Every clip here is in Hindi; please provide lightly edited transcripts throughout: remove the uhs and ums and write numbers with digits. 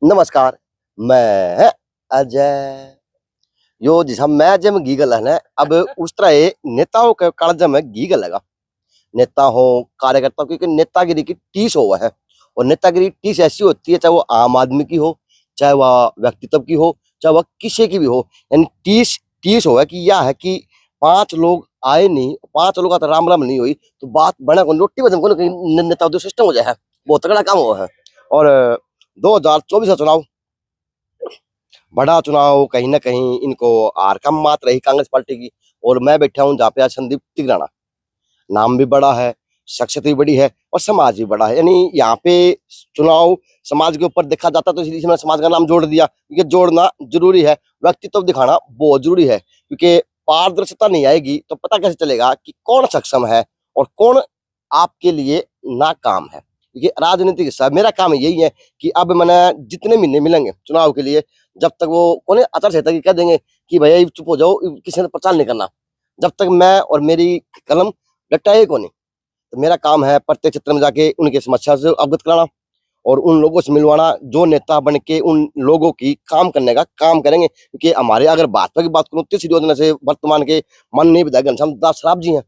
नमस्कार, मैं अजय। यो जिस हम मैं जब गीगल है ना, अब उस तरह ये नेताओं के कालज में गीगल लगा। नेता हो, कार्यकर्ता हो, क्योंकि नेतागिरी की टीस हुआ है। और नेतागिरी टीस ऐसी होती है, चाहे वो आम आदमी की हो, चाहे वह व्यक्तित्व की हो, चाहे वह किसी की भी हो। यानी टीस टीस हुआ कि यह है कि 5 लोग आए नहीं, 5 लोगों का तो राम राम नहीं हुई, तो बात बना को रोटी बदम को कहीं नेता उद्योग सिस्टम हो जाए है। बहुत तगड़ा काम हुआ है। और 2024 का चुनाव, बड़ा चुनाव, कहीं न कहीं इनको हार का मात रही कांग्रेस पार्टी की। और मैं बैठा हूँ जहाँ पे आज संदीप तिगराना, नाम भी बड़ा है, शख्सियत भी बड़ी है और समाज भी बड़ा है। यानी यहाँ पे चुनाव समाज के ऊपर देखा जाता, तो इसलिए मैंने समाज का नाम जोड़ दिया, क्योंकि जोड़ना जरूरी है, व्यक्तित्व दिखाना बहुत जरूरी है। क्योंकि पारदर्शिता नहीं आएगी तो पता कैसे चलेगा कि कौन सक्षम है और कौन आपके लिए नाकाम है। क्योंकि राजनीतिक हिस्सा मेरा काम यही है कि अब मैंने जितने महीने मिलेंगे चुनाव के लिए, जब तक वो कौन आचार संहिता की कह देंगे कि भैया ये चुप हो जाओ, किसी ने प्रचार नहीं करना, जब तक मैं और मेरी कलम लटकाए को नहीं। तो मेरा काम है प्रत्येक क्षेत्र में जाके उनकी समस्या से अवगत कराना और उन लोगों से मिलवाना जो नेता बन के उन लोगों की काम करने का काम करेंगे। क्योंकि हमारे अगर भाजपा की बात करूं, तीसरी योजना से वर्तमान के माननीय विधायक घनश्याम दास सराफ जी हैं,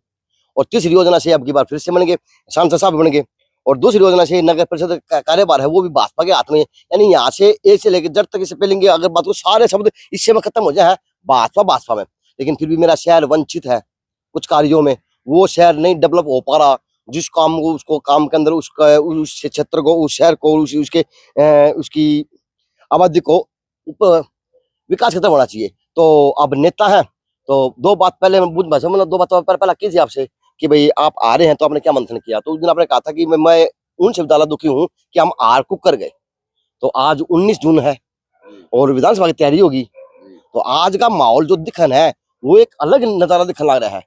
और तीसरी योजना से अब की बार फिर से बन गए सांसद साहब बन गए, और दूसरी योजना से नगर परिषद का कार्यभार है वो भी भाजपा के हाथ में है। यानी यहाँ से ए से लेकर जब तक इससे पहले अगर बात को सारे शब्द इससे में खत्म हो जाए भाजपा भाजपा में। लेकिन फिर भी मेरा शहर वंचित है कुछ कार्यों में, वो शहर नहीं डेवलप हो पा रहा। जिस काम को उसको काम के अंदर उसका उस क्षेत्र को उस शहर को उसके उसकी आबादी को विकास खत्म होना चाहिए। तो अब नेता है तो दो बात पहले मैं बुझ भाषा मतलब 2 बात पहला की थी आपसे कि भाई आप आ रहे हैं तो आपने क्या मंथन किया। तो उस दिन आपने कहा था कि मैं उनसे ज्यादा दुखी हूँ कि हम आर कुक कर गए। तो आज 19 जून है और विधानसभा की तैयारी होगी, तो आज का माहौल जो दिखन है वो एक अलग नजारा दिखने लग रहा है।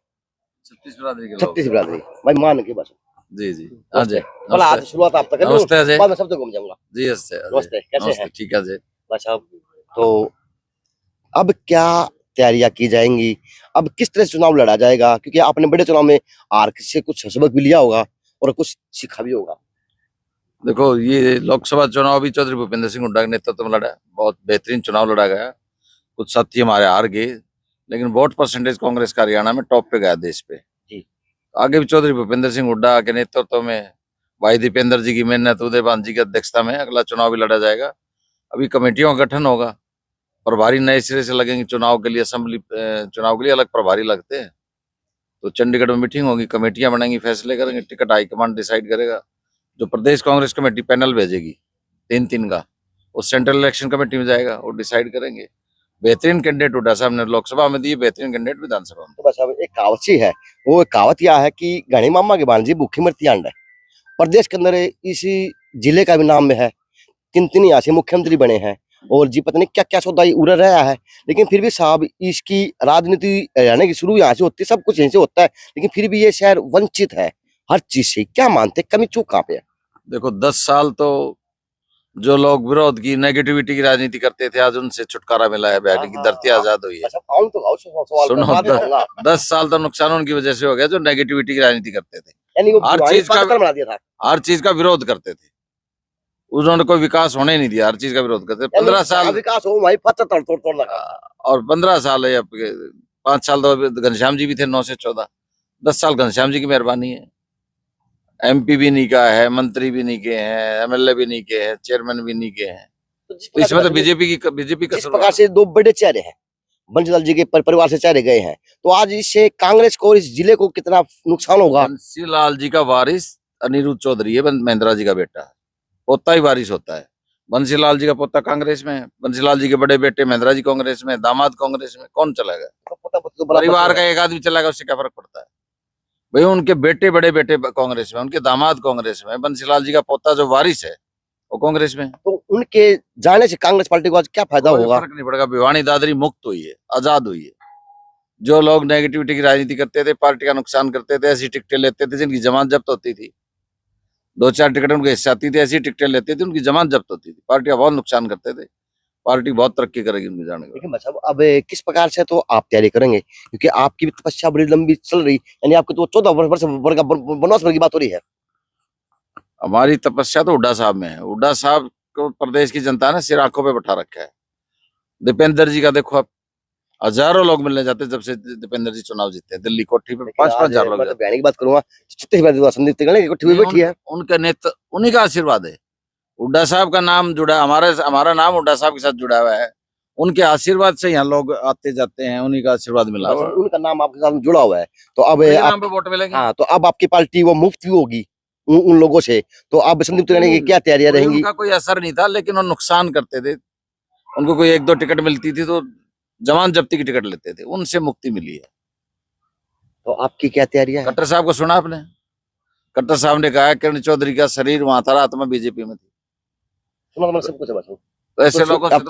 36 बिरादरी भाई मान के बस जी जी अजय, भला आज शुरुआत आप तक नमस्ते अजय, बाद में सब तक घूम जाऊंगा। जी नमस्ते, कैसे हैं? ठीक है अजय। बस अब तो अब क्या तैयारियां की जाएंगी, अब किस तरह से चुनाव लड़ा जाएगा, क्योंकि आपने बड़े चुनाव में आर से कुछ सबक भी लिया होगा और कुछ सीखा भी होगा। देखो ये लोकसभा चुनाव भी चौधरी भूपेंद्र सिंह हुड्डा के नेतृत्व में लड़ा, बहुत बेहतरीन चुनाव लड़ा गया। कुछ साथी हमारे हार गए, लेकिन वोट परसेंटेज कांग्रेस का हरियाणा में टॉप पे गया देश पे। आगे भी चौधरी भूपेंद्र सिंह हुड्डा के नेतृत्व में, भाई दीपेंद्र जी की मेहनत, उदयभान जी की अध्यक्षता में अगला चुनाव भी लड़ा जाएगा। अभी कमेटियों का गठन होगा, प्रभारी नए सिरे से लगेंगे चुनाव के लिए। असेंबली चुनाव के लिए अलग प्रभारी लगते हैं, तो चंडीगढ़ में मीटिंग होगी, कमेटियां बनेंगी, फैसले करेंगे, टिकट हाईकमान डिसाइड करेगा। जो प्रदेश कांग्रेस कमेटी पैनल भेजेगी 3-3 का, वो सेंट्रल इलेक्शन कमेटी में जाएगा, वो डिसाइड करेंगे। बेहतरीन कैंडिडेट हुड्डा साहब ने लोकसभा में दिए, बेहतरीन कैंडिडेट विधानसभा में। तो बस अब एक कहावत सी है, वो कहावत यह है कि घनी मामा के भांजी भूखी मरती आंड है। प्रदेश के अंदर इसी जिले का भी नाम में है, 3 यहाँ से मुख्यमंत्री बने हैं और जी पता नहीं क्या क्या सौदा उड़ रहा है। लेकिन फिर भी साहब इसकी राजनीति हरियाणा की शुरू यहाँ से होती है, सब कुछ यहीं से होता है, लेकिन फिर भी ये शहर वंचित है हर चीज से। क्या मानते कमी चूक कहाँ पे है? देखो 10 साल तो जो लोग विरोध की, नेगेटिविटी की राजनीति करते थे, आज उनसे छुटकारा मिला है, बिहार की धरती आजाद हुई है। सुनो 10 साल तो नुकसान उनकी वजह से हो गया जो नेगेटिविटी की राजनीति करते थे, हर चीज का विरोध करते थे। उन्होंने कोई विकास होने नहीं दिया, हर चीज का विरोध करते। 15 साल विकास हो वही और 15 साल है, 5 साल तो घनश्याम जी भी थे, 9 से 14, 10 साल घनश्याम जी की मेहरबानी है। MP भी नहीं का है, मंत्री भी नहीं के हैं, MLA भी नहीं के हैं, चेयरमैन भी नहीं के हैं। तो इसमें तो बीजेपी का प्रकार से 2 बड़े चेहरे हैं, बंसीलाल जी के परिवार से चेहरे गए हैं, तो आज इससे कांग्रेस को इस जिले को कितना नुकसान होगा? बंसीलाल जी का वारिस अनिरुद्ध चौधरी है, महेंद्रा जी का बेटा, पोता ही वारिस होता है। बंसीलाल जी का पोता कांग्रेस में है, बंसीलाल जी के बड़े बेटे महेंद्रा जी कांग्रेस में, दामाद कांग्रेस में, कौन चलेगा? परिवार का एक आदमी चलेगा, उससे क्या फर्क पड़ता है भाई? उनके बेटे, बड़े बेटे कांग्रेस में, उनके दामाद कांग्रेस में, बंसीलाल जी का पोता जो वारिस है वो कांग्रेस में। तो उनके जाने से कांग्रेस पार्टी को आज क्या फायदा होगा? फर्क नहीं पड़ेगा। भिवानी दादरी मुक्त हुई है, आजाद हुई है। जो लोग नेगेटिविटी की राजनीति करते थे, पार्टी का नुकसान करते थे, ऐसी टिकटें लेते थे जिनकी जमानत जब्त होती थी, 2-4 टिकट उनके हिस्से आती थी, ऐसी टिकटें लेते थे, उनकी जमानत जब्त होती थी, पार्टी का बहुत नुकसान करते थे। पार्टी बहुत तरक्की करेगी उनके जाने के बाद। अब किस प्रकार से तो आप तैयारी करेंगे, क्योंकि आपकी भी तपस्या बड़ी लंबी चल रही, यानी आपकी तो 14 वर्ष वनवास भर की बात हो रही है। हमारी तपस्या तो हुड्डा साहब में है। हुड्डा साहब प्रदेश की जनता ने सिर आंखों पे बैठा रखा है। दीपेंद्र जी का देखो, आप हजारों लोग मिलने जाते हैं जब से दीपेंद्र जी चुनाव जीते हैं। दिल्ली कोठी पे 5-5 हजार लोग मैं तो बयानी की बात करूंगा, छत्तीसगढ़ संदीप तिगाड़े की कोठी में बैठी है। उनका नेता, उन्हीं का आशीर्वाद है। हुड्डा साहब का नाम जुड़ा, हमारा नाम हुड्डा साहब के साथ जुड़ा हुआ है। उनके आशीर्वाद से यहाँ लोग आते जाते हैं, उन्हीं का आशीर्वाद मिला हुआ है। उनका नाम आपके साथ जुड़ा हुआ है, तो अब उनके नाम पे वोट मिलेंगे। हाँ, तो अब आपकी पार्टी वो मुफ्त भी होगी उन लोगों से, तो अब संदीप तिगाड़े की क्या तैयारियां रहेंगी? उनका कोई असर नहीं था, लेकिन वो नुकसान करते थे। उनको कोई 1-2 टिकट मिलती थी तो जमान जब्ती की टिकट लेते थे, उनसे मुक्ति मिली है। तो आपकी क्या तैयारियां हैं? खट्टर साहब को सुना आपने? खट्टर साहब ने कहा किरण चौधरी का शरीर वहां था, आत्मा बीजेपी में थी। सुना तो मैं सब कुछ है, तो ऐसे लोगों से अब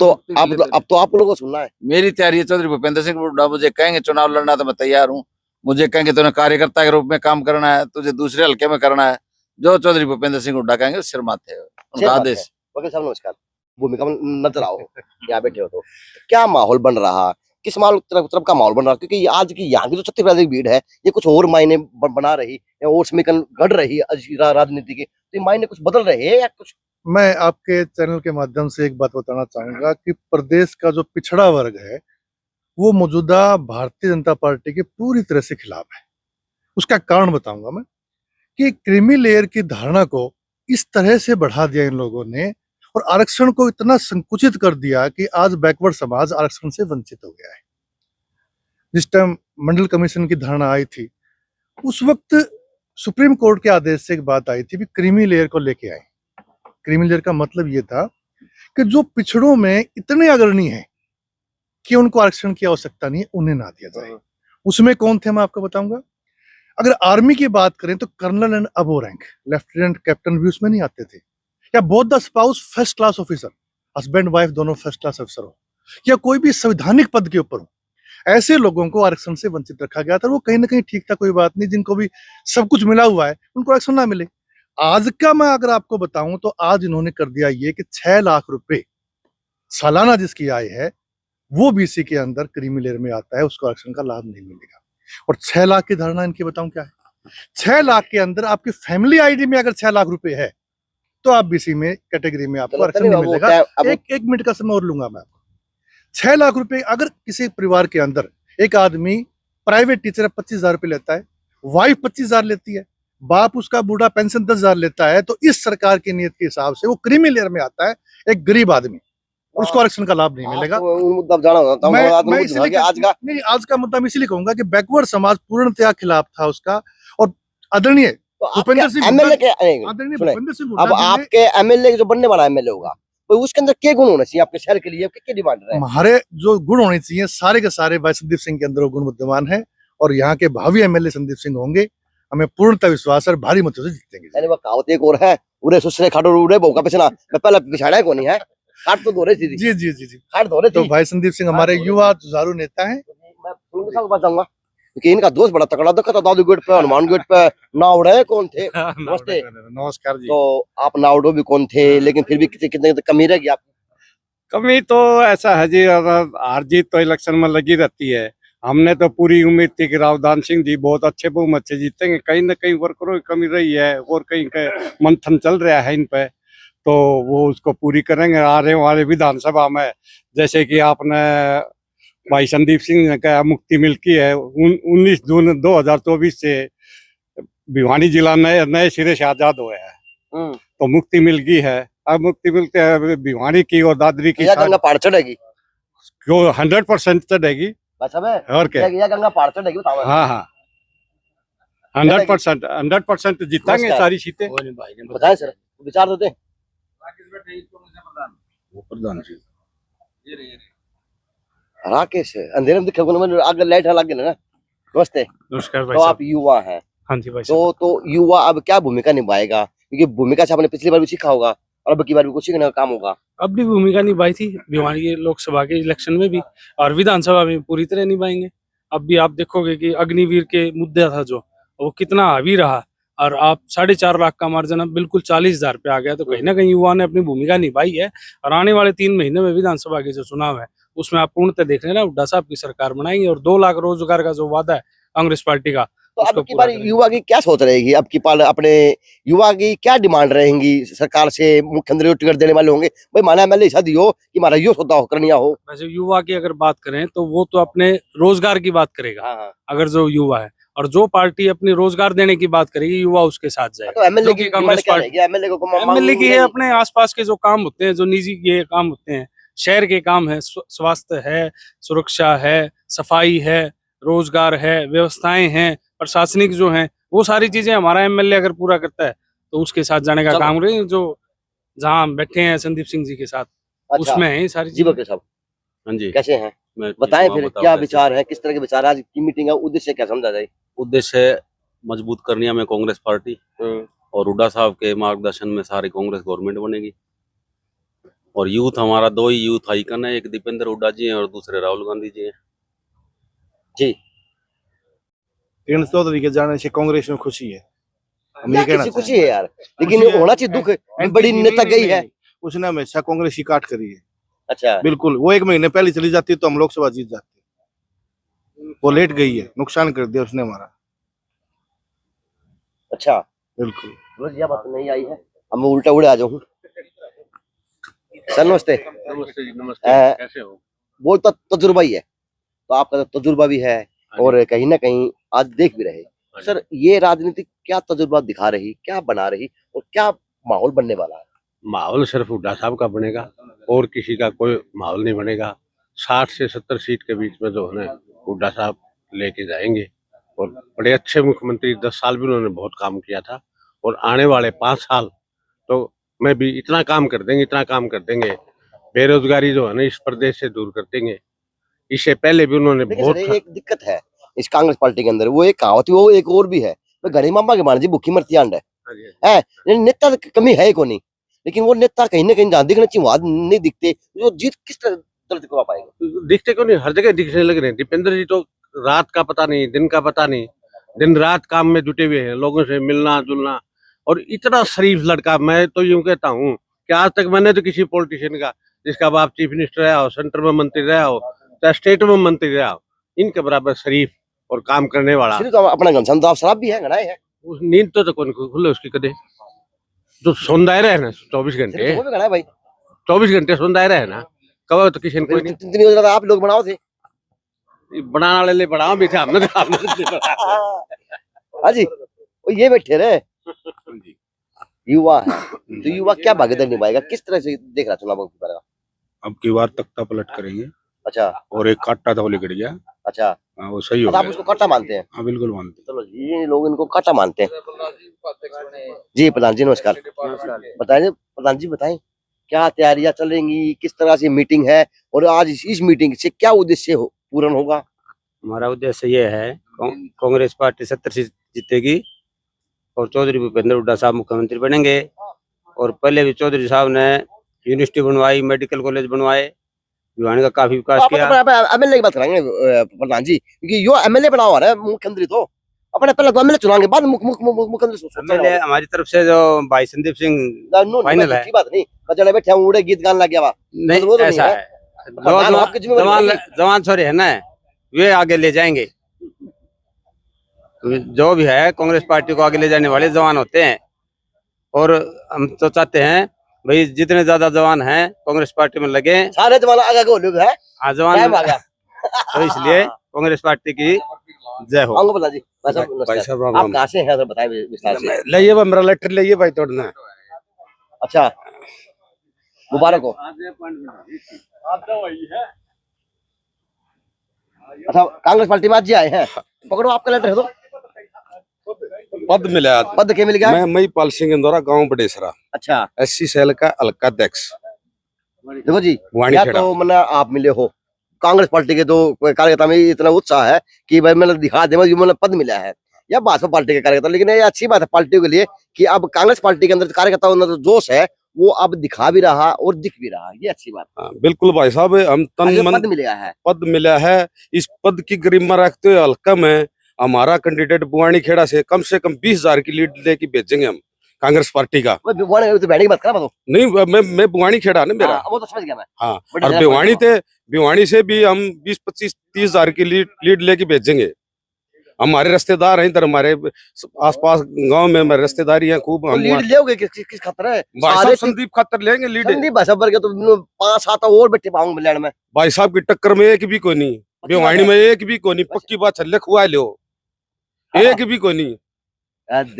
तो आप लोगों को सुनना है। मेरी तैयारी है। चौधरी भूपेंद्र सिंह हुड्डा मुझे कहेंगे चुनाव लड़ना तो मैं तैयार हूँ। मुझे कहेंगे तुम्हें कार्यकर्ता के रूप में काम करना है, तुझे दूसरे हल्के में करना है, जो चौधरी भूपेंद्र सिंह हुड्डा कहेंगे सिर माथे है, उनका आदेश। वकील साहब नमस्कार, भूमिका में नजर आओ, यहाँ बैठे हो तो क्या माहौल बन रहा, किस माहौल तरफ का माहौल बन रहा? क्योंकि आज की यहाँ की जो छत्तीसगढ़ की भीड़ है, ये कुछ और मायने बना रही या और समीकरण घड़ रही है राजनीति के, तो ये मायने कुछ बदल रहे हैं या कुछ? मैं आपके चैनल के माध्यम से एक बात बताना चाहूंगा कि प्रदेश का जो पिछड़ा वर्ग है वो मौजूदा भारतीय जनता पार्टी के पूरी तरह से खिलाफ है। उसका कारण बताऊंगा मैं कि क्रीमी लेयर की धारणा को इस तरह से बढ़ा दिया इन लोगों ने और आरक्षण को इतना संकुचित कर दिया कि आज बैकवर्ड समाज आरक्षण से वंचित हो गया है। जिस टाइम मंडल कमीशन की धारणा आई थी उस वक्त सुप्रीम कोर्ट के आदेश से एक बात आई थी कि क्रीमी लेयर को लेके आए। क्रीमी लेयर का मतलब ये था कि जो पिछड़ों में इतने अग्रणी हैं कि उनको आरक्षण की आवश्यकता नहीं है, उन्हें ना दिया जाए। उसमें कौन थे मैं आपको बताऊंगा। अगर आर्मी की बात करें तो colonel and above rank, lieutenant captain भी उसमें नहीं आते थे, या both the spouse first class officer, husband wife दोनों फर्स्ट क्लास ऑफिसर हो, या कोई भी संवैधानिक पद के ऊपर हो, ऐसे लोगों को आरक्षण से वंचित रखा गया था। वो कहीं ना कहीं ठीक था, कोई बात नहीं। जिनको भी सब कुछ मिला हुआ है उनको आरक्षण ना मिले। आज का मैं अगर आपको बताऊं तो आज इन्होंने कर दिया ये कि 6 लाख रुपए सालाना जिसकी आय है वो बीसी के अंदर क्रीमी लेयर में आता है, उसको आरक्षण का लाभ नहीं मिलेगा। और 6 लाख की धारणा इनकी बताऊं क्या है। 6 लाख के अंदर आपकी फैमिली आईडी में अगर 6 लाख रुपए है तो आप बीसी में कैटेगरी में आपको आरक्षण नहीं मिलेगा। एक मिनट का समय और लूंगा मैं आपको। 6 लाख रुपए अगर किसी परिवार के अंदर एक आदमी प्राइवेट टीचर 25,000 रुपए लेता है, वाइफ 25,000 लेती है, बाप उसका बूढ़ा पेंशन 10,000 लेता है, तो इस सरकार की नीयत के हिसाब से वो क्रीमी लेयर में आता है एक गरीब आदमी, उसको आरक्षण का लाभ नहीं मिलेगा। मैं आज का मुद्दा मैं इसलिए कहूंगा कि बैकवर्ड समाज पूर्णतया खिलाफ था उसका। और आदरणीय भूपेंद्र सिंह, अब आपके एमएलए जो बनने वाला एमएलए होगा तो उसके अंदर क्या गुण होना चाहिए आपके शहर के लिए, क्या डिमांड है? हमारे जो गुण होने चाहिए सारे के सारे भाई संदीप सिंह के अंदर वो गुण विद्यमान है और यहाँ के भावी एमएलए संदीप सिंह होंगे। हमें पूर्णतः विश्वास है, भारी मतों से जीतेंगे। वो कहावत एक और है, उरे सुसरे खाटो उरे बहु का पिछना, मैं पहले पिछाड़ा को नहीं है, खाट तो धोरे थी। जी जी जी जी, खाट धोरे थी। तो भाई संदीप सिंह हमारे युवा जुझारू नेता हैं। मैं उनके साथ बात जाऊंगा क्योंकि इनका दोस्त बड़ा तगड़ा दिखा था, दादू गेट पे हनुमान गेट पे नावड़े कौन थे? नमस्ते। नमस्कार जी। तो आप नावड़ो भी कौन थे, लेकिन फिर भी कितने कमी रहेगी आपकी? कमी तो ऐसा है जी, हार जीत तो इलेक्शन में लगी रहती है। हमने तो पूरी उम्मीद थी कि रावदान सिंह जी बहुत अच्छे बहुमत से जीतेंगे। कहीं ना कहीं वर्करों की कमी रही है और कहीं मंथन चल रहा है इन पे, तो वो उसको पूरी करेंगे। आ रहे वाले विधानसभा में जैसे कि आपने भाई संदीप सिंह ने कहा मुक्ति मिल्की है, 19 जून 2024 से भिवानी जिला नए सिरे से आजाद हुआ है, तो मुक्ति मिल गई है। अब मुक्ति मिलते है भिवानी की और दादरी की गंगा पहाड़ चढ़ेगी, क्यों 100% चढ़ेगी। और क्या गंगा पहाड़ चढ़ेगी? हाँ हाँ 100% जीतेंगे सारी सीटें। बताएं सर, विचार तो दें। प्रधान जी राकेश अंधेरे में दिखे आगे लाइट लगे ना। नमस्ते। नमस्कार भाई तो साहब। आप युवा हैं? हाँ जी भाई तो युवा अब क्या भूमिका निभाएगा? क्योंकि भूमिका से आपने पिछली बार भी सीखा होगा और अब की बार भी कुछ सीखने का काम होगा। अब भी भूमिका निभाई थी भिवानी के लोकसभा के इलेक्शन में भी और विधानसभा में पूरी तरह निभाएंगे। अब भी आप देखोगे कि अग्निवीर के मुद्दा था जो वो कितना हावी रहा और आप 4.5 लाख का मार्जिन अब बिल्कुल 40,000 पे आ गया। तो कहीं ना कहीं युवा ने अपनी भूमिका निभाई है और आने वाले 3 महीने में विधानसभा के जो चुनाव है उसमें आप पूर्णतः देख रहे हैं हुड्डा साहब की सरकार बनाएंगे और 2 लाख रोजगार का जो वादा है कांग्रेस पार्टी का तो अब उसको की पूरा बार करेंगे। युवा की क्या सोच रहेगी? अब की बार अपने युवा की क्या डिमांड रहेंगी सरकार से? मुख्यमंत्री को टिकट देने वाले होंगे, भाई माना एमएलए ऐसा दियो कि हमारा यो सौदा हो करनिया हो। वैसे युवा की अगर बात करें तो वो तो अपने रोजगार की बात करेगा, हाँ, अगर जो युवा है, और जो पार्टी अपनी रोजगार देने की बात करेगी युवा उसके साथ तो जाएगा। एमएलए जो की कि डिमांड कांग्रेस क्या पार्टी, रहेगी? एमएलए को मांग एमएलए की है नहीं- अपने आसपास के जो काम होते हैं, जो निजी ये काम होते हैं, शहर के काम है, स्वास्थ्य है, सुरक्षा है, सफाई है, रोजगार है, व्यवस्थाएं हैं, प्रशासनिक जो है, वो सारी चीजें हमारा एमएलए अगर पूरा करता है तो उसके साथ जाने का चलो। काम रही। जो जहाँ हम बैठे हैं संदीप सिंह जी के साथ, अच्छा उसमें है ये सारी जी चीजें। वकील साहब हाँ जी, कैसे हैं? मैं ठीक बताएं हूँ, फिर आप बताओ क्या कैसे? विचार है, किस तरह के विचार है? आज की मीटिंग का उद्देश्य क्या समझा जाए? उद्देश्य मजबूत करनी है हमें कांग्रेस पार्टी, और हुड्डा साहब के मार्गदर्शन में सारी कांग्रेस गवर्नमेंट बनेगी। और यूथ हमारा दो ही यूथ आइकन है, एक दीपेंद्र हुड्डा जी हैं और दूसरे राहुल गांधी जी हैं। जी किरण चौधरी के जाने से कांग्रेस में खुशी है, हम ये क्या कहना किसी खुशी चाहेंगे। है यार, लेकिन खुशी है। होना चाहिए दुख। एनपी बड़ी की नेता नहीं, गई नहीं, है। नहीं। उसने हमेशा कांग्रेस की काट करी है, अच्छा बिल्कुल। वो 1 महीने पहले चली जाती तो हम लोकसभा जीत जाते। वो लेट गई है, नुकसान कर दिया उसने हमारा, अच्छा बिल्कुल। रोज यह बात नहीं आई है, अब मैं उल्टा उड़े आ जाऊँ। सर नमस्ते। नमस्ते जी, कैसे हो? बोलता तजुर्बा ही है, तो आपका तो तजुर्बा भी है और कहीं ना कहीं आज देख भी रहे। सर ये राजनीति क्या तजुर्बा दिखा रही, क्या बना रही और क्या माहौल बनने वाला है? माहौल सिर्फ हुड्डा साहब का बनेगा और किसी का कोई माहौल नहीं बनेगा। 60 से 70 सीट के बीच में जो है ना हुड्डा साहब लेके जाएंगे, और बड़े अच्छे मुख्यमंत्री, 10 साल भी उन्होंने बहुत काम किया था, और आने वाले 5 साल तो मैं भी इतना काम कर देंगे, इतना काम कर देंगे, बेरोजगारी जो है ना इस प्रदेश से दूर कर देंगे। इससे पहले भी उन्होंने देखिए बहुत सर एक दिक्कत है इस कांग्रेस पार्टी के अंदर, वो एक कहावत है, वो एक और भी है, तो घड़ी मामा के मान जी भूखी मरती आंड है। यानी नेता की कमी है को नहीं, लेकिन वो नेता कहीं ना कहीं जहाँ दिखना चाहिए वहां नहीं दिखते। जो जीत किस तरह दर्ज करवा पाएंगे? दिखते क्यों नहीं, हर जगह दिखने लग रहे हैं। दीपेंद्र जी तो रात का पता नहीं, दिन का पता नहीं, दिन रात काम में जुटे हुए हैं, लोगों से मिलना जुलना। और इतना शरीफ लड़का, मैं तो यूं कहता हूँ कि आज तक मैंने तो किसी पॉलिटिशियन का जिसका बाप चीफ मिनिस्टर रहा हो, सेंटर में मंत्री रहा हो, चाहे स्टेट में मंत्री रहा हो, इनके बराबर शरीफ और काम करने वाला। सिर्फ तो अपना घनश्याम दास शराब भी है, घनाए है, उस नींद तो कौन खुले उसकी कदे, जो सोंदाए रहे ना 24 घंटे, सिर्फ वो भी घनाए भाई। 24 घंटे सोंदाए रहे ना, कब तो किसी ने कोई इतनी योजना आप लोग बनाओ थे। नहीं बनाने वाले बनाओ भी थे, हमने तो हाँ जी, वो ये बैठे रहे युवा है, तो युवा क्या भागीदारी निभाएगा, किस तरह से देख रहा चुनाव की बार? अब की बार तख्ता पलट करेंगे, अच्छा और एक काटा था वो लिकड़ गया। अच्छा, हाँ, वो सही हो तो आप गया। उसको काटा मानते हैं? हाँ बिल्कुल मानते चलो ये लोग इनको काटा मानते हैं। जी प्रधान जी नमस्कार। बताएं प्रधान जी, बताएं क्या तैयारियां चलेंगी, किस तरह से मीटिंग है और आज इस मीटिंग से क्या उद्देश्य पूर्ण होगा? हमारा उद्देश्य ये है, कांग्रेस पार्टी 70 सीट जीतेगी और चौधरी भूपेंद्र हुड्डा साहब मुख्यमंत्री बनेंगे। और पहले भी चौधरी साहब ने यूनिवर्सिटी बनवाई, मेडिकल कॉलेज बनवाए, भिवानी का काफी विकास किया। एमएलए की बात करेंगे प्रधान जी, क्योंकि यो एमएलए बना हुआ है मुख्यमंत्री, तो अपने पहले तो एमएलए चुनाएंगे, बाद मुख्यमंत्री एमएलए हमारी तरफ से जो भाई संदीप सिंह फाइनल है। बात नहीं, बजड़े बैठे हम उड़े गीत गाने लग गया। नहीं वो तो नहीं ऐसा है। है, प्रधान आपकी जिम्मेदारी जवान छोरे है ना, वे आगे ले जाएंगे। तो जो भी है कांग्रेस पार्टी को आगे ले जाने वाले जवान होते हैं, और हम तो चाहते हैं भाई जितने ज्यादा जवान हैं कांग्रेस पार्टी में लगे। सारे जमाना आगे को लोग है, हाँ जवान, टाइम आ गया। तो इसलिए कांग्रेस पार्टी की जय हो। आऊंगा प्रधान जी। भाई साहब भाई नमस्कार। साहब राम आप राम। कहाँ से हैं सर, बताएं विस्तार से। लाइए बा, मेरा लेटर लाइए भाई तोड़ना। अच्छा मुबारक हो। अच्छा कांग्रेस पार्टी में आज जी आए हैं, पकड़ो आपका लेटर है तो। पद मिला, पद के मिल गया? मैं महिपाल सिंह इंदौरा, गांव बडेसरा, अच्छा SC सेल का हल्का अध्यक्ष। देखो जी, वाणी या खेड़ा। तो मतलब आप मिले हो कांग्रेस पार्टी के, तो कार्यकर्ता में इतना उत्साह है कि भाई मैंने दिखा दे, मतलब पद मिला है, या भाजपा पार्टी के कार्यकर्ता। लेकिन ये अच्छी बात है पार्टियों के लिए कि अब कांग्रेस पार्टी के अंदर कार्यकर्ताओं में जो जोश है वो अब दिखा भी रहा और दिख भी रहा, ये अच्छी बात हाँ, बिल्कुल भाई साहब, हम तन है। मन पद मिला है, पद मिला है। इस पद की गरिमा रखते हुए हल्का में हमारा कैंडिडेट बुआनी खेड़ा से कम 20,000 की लीड लेके भेजेंगे हम कांग्रेस पार्टी का। वो भिवानी तो बैठने की बात करा तो। नहीं, मैं बुआनी खेड़ा ना मेरा। वो तो समझ गया मैं। हाँ, बड़े और ज्यादा भिवानी से भी हम 20, 25, 30,000 की लीड लेके भेजेंगे। हमारे रिश्तेदार हैं इधर, हमारे आसपास गांव में हमारे रिश्तेदारी हैं खूब। हम लीड लोगे किस खतर है? भाई सारे साहब संदीप खतर लेंगे लीड। संदीप भाई साहब के तो 5-7 और बैठे पाऊंगे मिलने में। भाई साहब की टक्कर में एक भी कोई नहीं, भिवानी में एक भी कोई नहीं, पक्की बात छल्ले खुआ लो, एक भी कोई नहीं।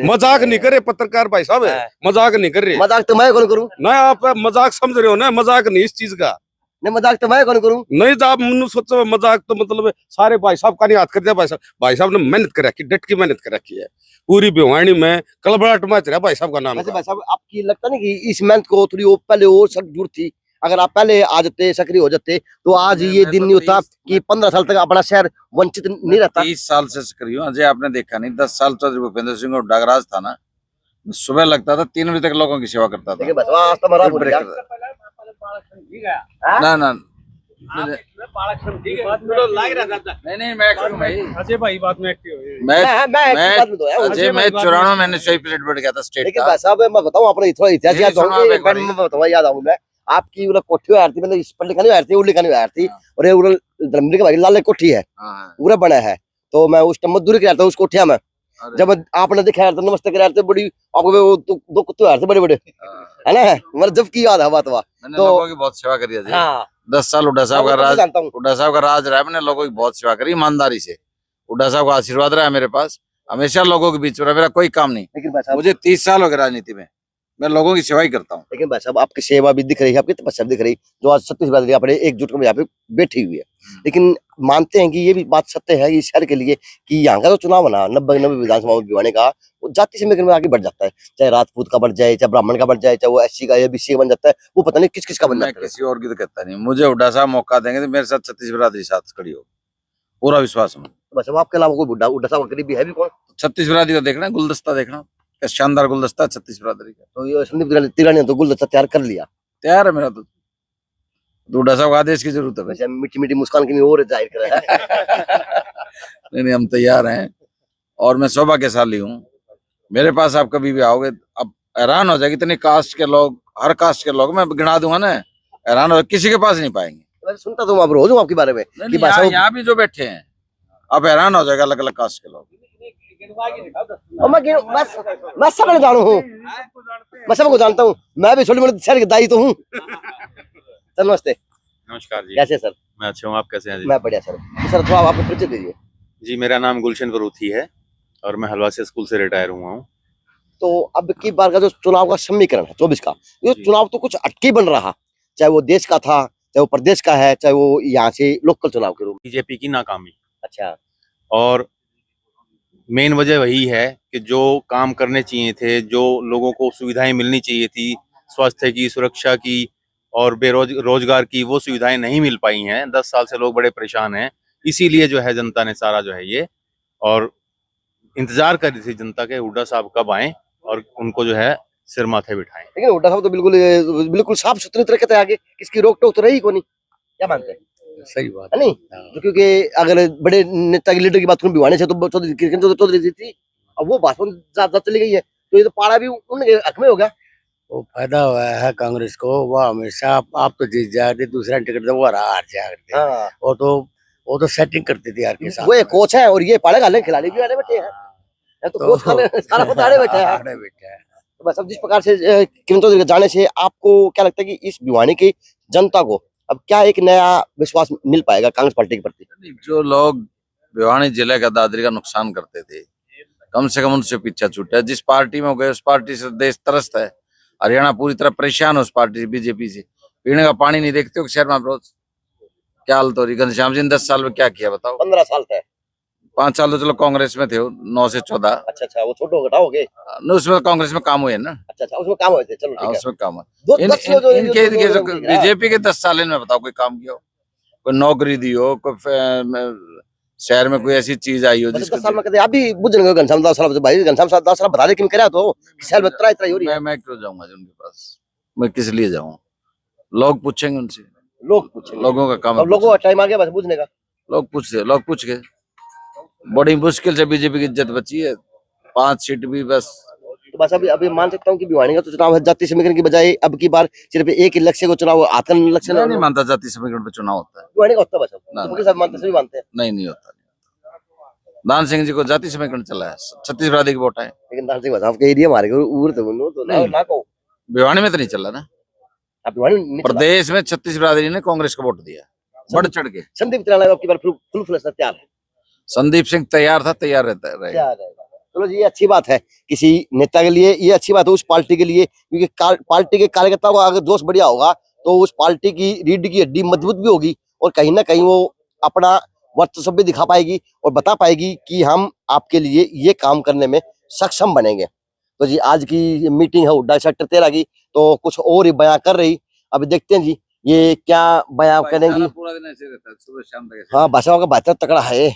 मजाक नहीं करे पत्रकार भाई साहब, मजाक नहीं कर रहे। मजाक तो मैं कौन करूं? ना आप मजाक समझ रहे हो ना, मजाक नहीं इस चीज का। नहीं मजाक तो मैं कौन करूं? नहीं तो आप मनु सोचो मजाक तो मतलब सारे भाई साहब का नहीं हाथ कर दिया। भाई साहब ने मेहनत कर रखी, डट की मेहनत कर रखी है पूरी भिवानी में, कलबलाट मच रहा भाई साहब का नाम। वैसे भाई साहब आपकी लगता नहीं कि इस मेहनत को थोड़ी पहले और सख्त जरूरत थी? अगर आप पहले आ जाते, सक्रिय हो जाते, तो आज ये दिन नहीं होता कि 15 साल तक अपना शहर वंचित नहीं रहता। 30 साल से सक्रिय हूं। अजय आपने देखा नहीं, 10 साल चौधरी भूपेंद्र सिंह हुड्डा का राज था ना, सुबह लगता था 3 बजे तक लोगों की सेवा करता था। देखिए बस आज तो हमारा फिर ब्रेक करता था। ना ना नहीं मैं एक्टिव भाई। अजय भाई बात में एक्टिव हुए। मैं अजय मैं 94 में NSI प्रेसिडेंट बन गया था स्टेट लेकिन का। भाई साहब मैं बताऊं अपने थोड़ा इतिहास नहीं, याद सुनो आप एक बारी। मैं बताऊं याद आऊं मैं आपकी वो कोठी आ रही, मतलब इस पर लिखा नहीं आ रही, वो लिखा नहीं आ रही, और ये वो धर्मवीर के भाई लाल कोठी है, हाँ, पूरा बना है। तो मैं उस टाइम मजदूरी कर रहा था उस कोठिया में, जब आपने दिखाया था नमस्ते कर रहे थे, बड़ी आपको वो दो कुत्ते आ रहे थे बड़े बड़े, है ना? मतलब जब की याद है बात हुआ। मैंने तो लोगों की बहुत सेवा करी है। हाँ 10 साल हुड्डा साहब का मैं राज, जानता हूँ। हुड्डा साहब का राज रहा है, मैंने लोगों की बहुत सेवा करी ईमानदारी से। हुड्डा साहब का आशीर्वाद रहा है मेरे पास, हमेशा लोगों के बीच में रहा, मेरा कोई काम नहीं। लेकिन भाई साहब मुझे 30 साल हो गए राजनीति में, मैं लोगों की सेवा ही करता हूँ। लेकिन भाई साहब आपकी सेवा भी दिख रही है, आपकी तपस्या भी दिख रही, जो आज 36 बरादरी अपने एकजुट में यहाँ पे बैठी हुई है। लेकिन मानते हैं कि ये भी बात सत्य है इस शहर के लिए कि यहाँ का जो चुनाव बना 90 विधानसभा में भिवानी का, वो जाति समीकरण में आगे बढ़ जाता है, चाहे राजपूत का बढ़ जाए, चाहे ब्राह्मण का बढ़ जाए, चाहे वो SC का या BC का बन जाता है, वो पता नहीं किस किस का बन मैं जाता है। किसी और की तो कहता नहीं, मुझे हुड्डा साहब मौका देंगे तो मेरे साथ 36 बिरादरी साथ खड़ी हो, पूरा विश्वास है। बस अब आपके अलावा कोई बुड्ढा सा करीबी है भी कौन? 36 बिरादरी का देखना, गुलदस्ता देखना, क्या शानदार गुलदस्ता 36 बिरादरी का। तो ये संदीप तिरानी ने तो गुलदस्ता तैयार कर लिया। तैयार है मेरा तो, हुड्डा साहब का आदेश की जरूरत है। वैसे मीठी मीठी मुस्कान की और जाहिर कर रहा है। नहीं हम तैयार हैं, और मैं सौभाग्यशाली हूँ। मेरे पास आप कभी भी आओगे, अब हैरान हो जाएगी, इतनी कास्ट के लोग, हर कास्ट के लोग मैं गिना दूंगा ना, हैरान हो, किसी के पास नहीं पाएंगे। मैं सुनता तो आप रोज हूँ आपके बारे में कि भाई साहब यहाँ भी जो बैठे हैं, आप हैरान हो जाएगा, अलग अलग कास्ट के लोग। और मैं सब जानू हूँ, मैं सबको जानता हूँ, मैं भी छोटी मोटी शहर की दाई तो हूँ। सर नमस्ते। नमस्कार जी। कैसे सर? मैं अच्छा हूँ, आप कैसे हैं जी? मैं बढ़िया सर। सर थोड़ा आपको परिचय दीजिए। जी मेरा नाम गुलशन वरूथी है और मैं हलवासिया स्कूल से रिटायर हुआ हूँ। तो अब की बार का जो चुनाव का समीकरण है 24 का, ये जी। चुनाव तो कुछ अटके बन रहा, चाहे वो देश का था, चाहे वो प्रदेश का है, चाहे वो यहाँ से लोकल चुनाव के रूप में। बीजेपी की नाकामी, अच्छा और मेन वजह वही है कि जो काम करने चाहिए थे, जो लोगों को सुविधाएं मिलनी चाहिए थी, स्वास्थ्य की, सुरक्षा की और रोजगार की, वो सुविधाएं नहीं मिल पाई हैं। 10 साल से लोग बड़े परेशान हैं, इसीलिए जो है जनता ने सारा जो है ये, और इंतजार कर रही थी जनता के हुड्डा साहब कब आए और उनको जो है सिर माथे बिठाएं। लेकिन हुड्डा साहब तो बिल्कुल साफ सुथरे तरीके से आगे, किसकी रोक टोक तो रही को नहीं, क्या मानते हैं? सही बात है नहीं? तो क्योंकि अगर बड़े नेता की लीडर की बात करूं भिवानी से, तो चौधरी थी, अब वो भाजपा ज्यादा चली गई है, तो ये तो पाड़ा भी उनके हक में हो गया। वो फायदा हुआ है कांग्रेस को, वो हमेशा आप तो जीत जाते, दूसरा टिकट तो वो हार जाते। हाँ वो तो सेटिंग करती थी यार के साथ। वो एक कोच है और ये पाड़े गाले खिलाड़ी भी आड़े बैठे हैं, तो कोच सारा खुद आड़े बैठे हैं। तो बस अब जिस प्रकार से किरण चौधरी के जाने से आपको क्या लगता है कि इस भिवानी की जनता को अब क्या एक नया विश्वास मिल पाएगा कांग्रेस पार्टी के प्रति? जो लोग भिवानी जिले का दादरी का नुकसान करते थे, कम से कम उनसे पीछा छूटा। जिस पार्टी में हो गए उस पार्टी से देश तरसत है। हरियाणा पूरी तरह परेशान है उस पार्टी से, बीजेपी से। पीने का पानी नहीं देखते हो शहर में आप रोज? क्या हालत हो रही? घनश्याम जी ने 10 साल में क्या किया बताओ? 15 साल थे, 5 साल तो चलो कांग्रेस में थे, 9 से 14। अच्छा वो छोटो घटा हो गए। उसमें कांग्रेस में काम हुए ना। अच्छा उसमें काम हुए थे, चलो ठीक है। उसमें काम हुआ। इनके बीजेपी के 10 साल में बताओ कोई काम किया हो, कोई नौकरी दी हो, कोई शहर में कोई ऐसी चीज आई हो जिसको 10 साल में कहते अभी बुझ गए घनश्याम दास साहब भाई, घनश्याम दास साहब बता दे कि करा तो शहर में इतना हो रही है। मैं क्यों जाऊंगा उनके पास? मैं किस लिए जाऊं? लोग पूछेंगे उनसे, लोग पूछेंगे, लोगों का काम है। अब लोगों का टाइम आ गया बस पूछने का। लोग पूछ के बड़ी मुश्किल से बीजेपी की इज्जत बची है, 5 सीट भी बस। तो बस अभी मान सकता हूँ कि भिवानी का तो चुनाव है जाति समीकरण की बजाय अब की बार सिर्फ एक ही लक्ष्य को चुनाव आतंक लक्ष्य मैं नहीं मानता जाति समीकरण पे चुनाव होता है। भिवानी का होता है बस, ना, सब मानते, सभी मानते हैं। नहीं होता। दान सिंह जी को जाति समीकरण चला है, 36 बिरादरी की वोट है। लेकिन दान सिंह साहब के एरिया मारे उर तो बनो तो नहीं। ना को भिवानी में तो नहीं चला ना, आप भिवानी नहीं चला। प्रदेश में 36 बिरादरी ने कांग्रेस को वोट दिया बढ़ चढ़ के। संदीप तिराना आपकी बार फुल फ्लैश तैयार है, संदीप सिंह तैयार था, तैयार रहता रहेगा। तैयार रहेगा। चलो जी, ये अच्छी बात है किसी नेता के लिए, ये अच्छी बात है उस पार्टी के लिए, क्योंकि पार्टी के कार्यकर्ताओं का अगर जोश बढ़िया होगा तो उस पार्टी की रीढ़ की हड्डी मजबूत भी होगी और कहीं ना कहीं वो अपना वर्चस्व भी दिखा पाएगी और बता पाएगी कि हम आपके लिए ये काम करने में सक्षम बनेंगे। तो जी आज की मीटिंग है हुड्डा सेक्टर 13 की, तो कुछ और ही बयां कर रही, अभी देखते हैं जी ये क्या बयां करेंगी। पूरा दिन ऐसे रहता है, सुबह शाम तक। हाँ, भाषा का बात तकड़ा है,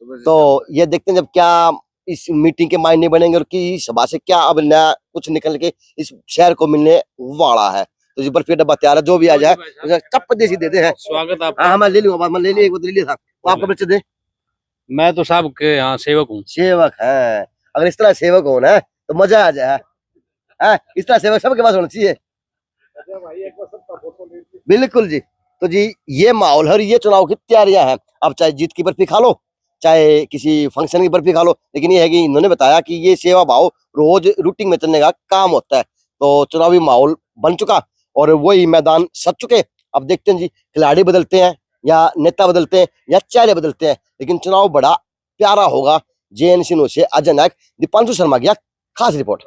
तो ये देखते हैं जब क्या इस मीटिंग के मायने बनेंगे और की सभा से क्या अब नया कुछ निकल के इस शहर को मिलने वाला है। तो जी बर्फी डब्बा तैयार है, जो भी आ जाए उसे चप देसी देते हैं। स्वागत आप। हाँ, मैं ले लूंगा, मैं ले लिया, एक बोतल ले लिया था। तो आपका परिचय दे। मैं तो साहब के यहाँ सेवक हूँ। सेवक है, अगर इस तरह सेवक होना है तो मजा आ जाए। इस तरह सेवक सबके पास होना चाहिए। बिल्कुल जी। तो जी ये माहौल है और ये चुनाव की तैयारियां हैं। अब चाहे जीत की बर्फी खा लो, चाहे किसी फंक्शन की बर्फी खा लो, लेकिन ये है कि इन्होंने बताया कि ये सेवा भाव रोज रूटीन में चलने का काम होता है। तो चुनावी माहौल बन चुका और वही मैदान सज चुके। अब देखते हैं जी खिलाड़ी बदलते हैं या नेता बदलते हैं या चेहरे बदलते हैं, लेकिन चुनाव बड़ा प्यारा होगा। JN सिन्हा से अजय नायक, दीपांशु शर्मा की खास रिपोर्ट।